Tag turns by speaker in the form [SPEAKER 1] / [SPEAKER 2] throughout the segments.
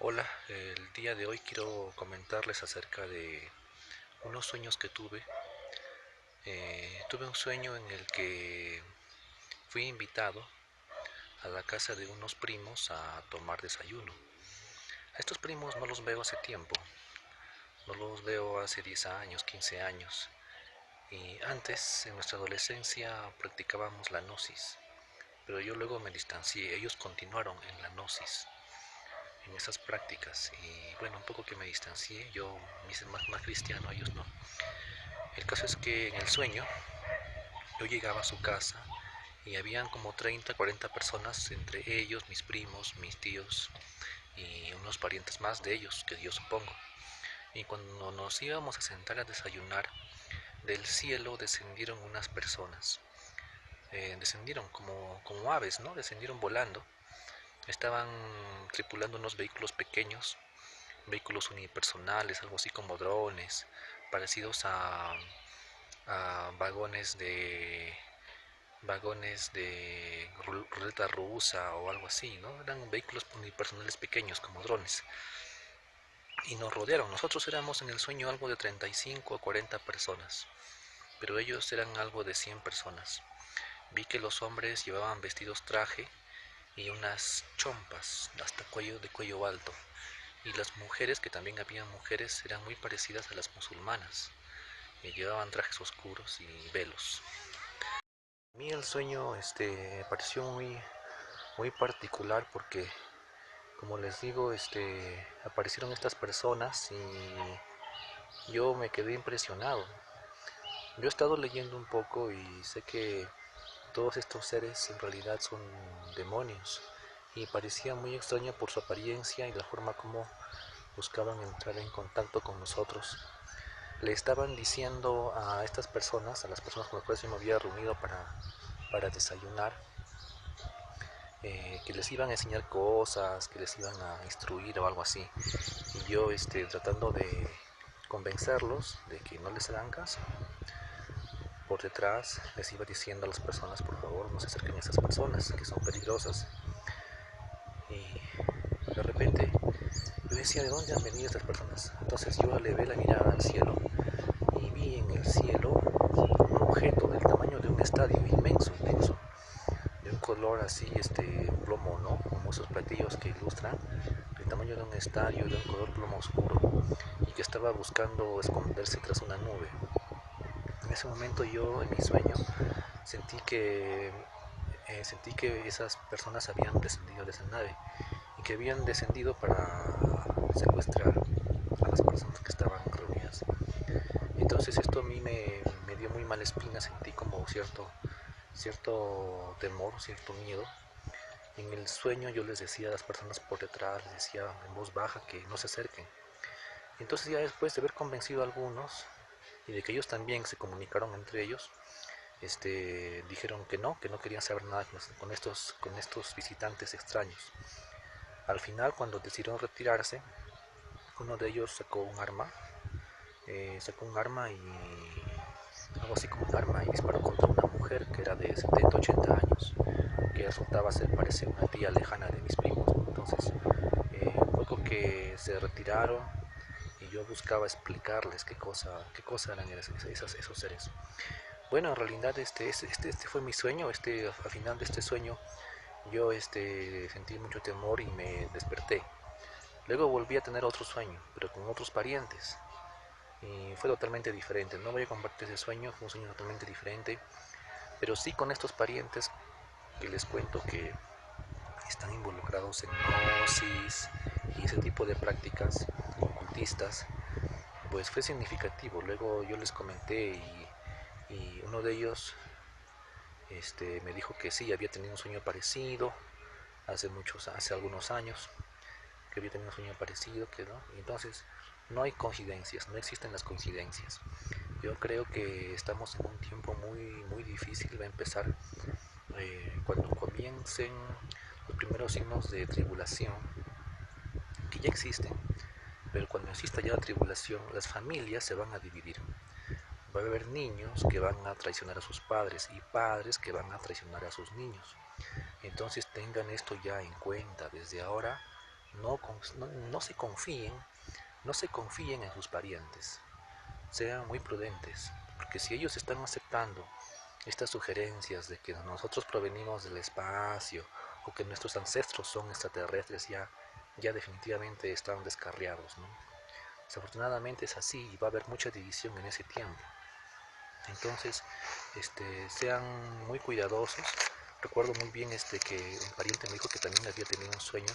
[SPEAKER 1] Hola, el día de hoy quiero comentarles acerca de unos sueños que tuve. Tuve un sueño en el que fui invitado a la casa de unos primos a tomar desayuno. A estos primos no los veo hace tiempo, no los veo hace 10 años, 15 años. Y antes, en nuestra adolescencia, practicábamos la gnosis, pero yo luego me distancié, ellos continuaron en la gnosis, en esas prácticas. Y bueno, un poco que me distancié, yo me hice más cristiano, ellos no. El caso es que en el sueño yo llegaba a su casa y habían como 30, 40 personas, entre ellos mis primos, mis tíos y unos parientes más de ellos, que yo supongo. Y cuando nos íbamos a sentar a desayunar, del cielo descendieron unas personas. Descendieron como aves, ¿no? Descendieron volando. Estaban tripulando unos vehículos pequeños, vehículos unipersonales, algo así como drones, parecidos a vagones de ruleta rusa o algo así, ¿no? Eran vehículos unipersonales pequeños como drones. Y nos rodearon. Nosotros éramos en el sueño algo de 35 o 40 personas, pero ellos eran algo de 100 personas. Vi que los hombres llevaban vestidos traje y unas chompas hasta cuello de cuello alto. Y las mujeres, que también había mujeres, eran muy parecidas a las musulmanas. Y llevaban trajes oscuros y velos. A mí el sueño pareció muy particular porque, como les digo, aparecieron estas personas y yo me quedé impresionado. Yo he estado leyendo un poco y sé que todos estos seres en realidad son demonios y parecía muy extraño por su apariencia y la forma como buscaban entrar en contacto con nosotros. Le estaban diciendo a estas personas, a las personas con las cuales yo me había reunido para desayunar, que les iban a enseñar cosas, que les iban a instruir o algo así. Y yo tratando de convencerlos de que no les hagan caso, por detrás les iba diciendo a las personas, por favor no se acerquen a esas personas que son peligrosas. Y de repente yo decía, ¿de dónde han venido estas personas? Entonces yo elevé la mirada al cielo y vi en el cielo un objeto del tamaño de un estadio, inmenso, inmenso, de un color así, plomo, ¿no? Como esos platillos que ilustran, del tamaño de un estadio, de un color plomo oscuro, y que estaba buscando esconderse tras una nube. En ese momento yo, en mi sueño, sentí que, sentí que esas personas habían descendido de esa nave, y que habían descendido para secuestrar a las personas que estaban reunidas. Entonces esto a mí me dio muy mala espina, sentí como cierto temor, cierto miedo. En el sueño yo les decía a las personas por detrás, les decía en voz baja que no se acerquen. Entonces ya después de haber convencido a algunos y de que ellos también se comunicaron entre ellos, dijeron que no querían saber nada con estos visitantes extraños. Al final, cuando decidieron retirarse, uno de ellos sacó un arma y algo así como un arma y disparó contra una mujer que era de 70, 80 años, que resultaba ser, parece, una tía lejana de mis primos. Entonces, un poco que se retiraron y yo buscaba explicarles qué cosa eran esos seres. Bueno, en realidad este fue mi sueño. Al final de este sueño yo sentí mucho temor y me desperté. Luego volví a tener otro sueño, pero con otros parientes. Y fue totalmente diferente. No voy a compartir ese sueño, fue un sueño totalmente diferente. Pero sí con estos parientes que les cuento que están involucrados en gnosis y ese tipo de prácticas ocultistas, pues fue significativo. Luego yo les comenté y uno de ellos me dijo que sí, había tenido un sueño parecido hace algunos años, que había tenido un sueño parecido, que no. Y entonces no hay coincidencias, no existen las coincidencias. Yo creo que estamos en un tiempo muy difícil. Va a empezar cuando comiencen los primeros signos de tribulación, que ya existen, pero cuando exista ya la tribulación, las familias se van a dividir. Va a haber niños que van a traicionar a sus padres y padres que van a traicionar a sus niños. Entonces tengan esto ya en cuenta desde ahora. no no se confíen en sus parientes, sean muy prudentes, porque si ellos están aceptando estas sugerencias de que nosotros provenimos del espacio o que nuestros ancestros son extraterrestres, ya definitivamente están descarriados, ¿no? Desafortunadamente es así y va a haber mucha división en ese tiempo. Entonces, sean muy cuidadosos. Recuerdo muy bien que un pariente me dijo que también había tenido un sueño.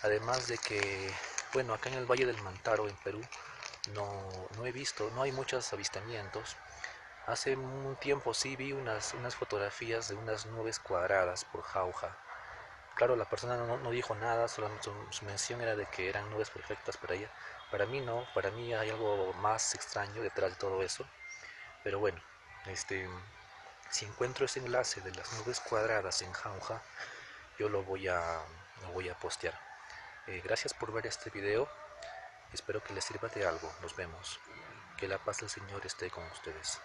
[SPEAKER 1] Además de que, bueno, acá en el Valle del Mantaro, en Perú, no he visto, no hay muchos avistamientos. Hace un tiempo sí vi unas fotografías de unas nubes cuadradas por Jauja. Claro, la persona no dijo nada, solo su mención era de que eran nubes perfectas para ella. Para mí no, para mí hay algo más extraño detrás de todo eso. Pero bueno, este, si encuentro ese enlace de las nubes cuadradas en Jauja, yo lo voy a postear. Gracias por ver este video. Espero que les sirva de algo. Nos vemos. Que la paz del Señor esté con ustedes.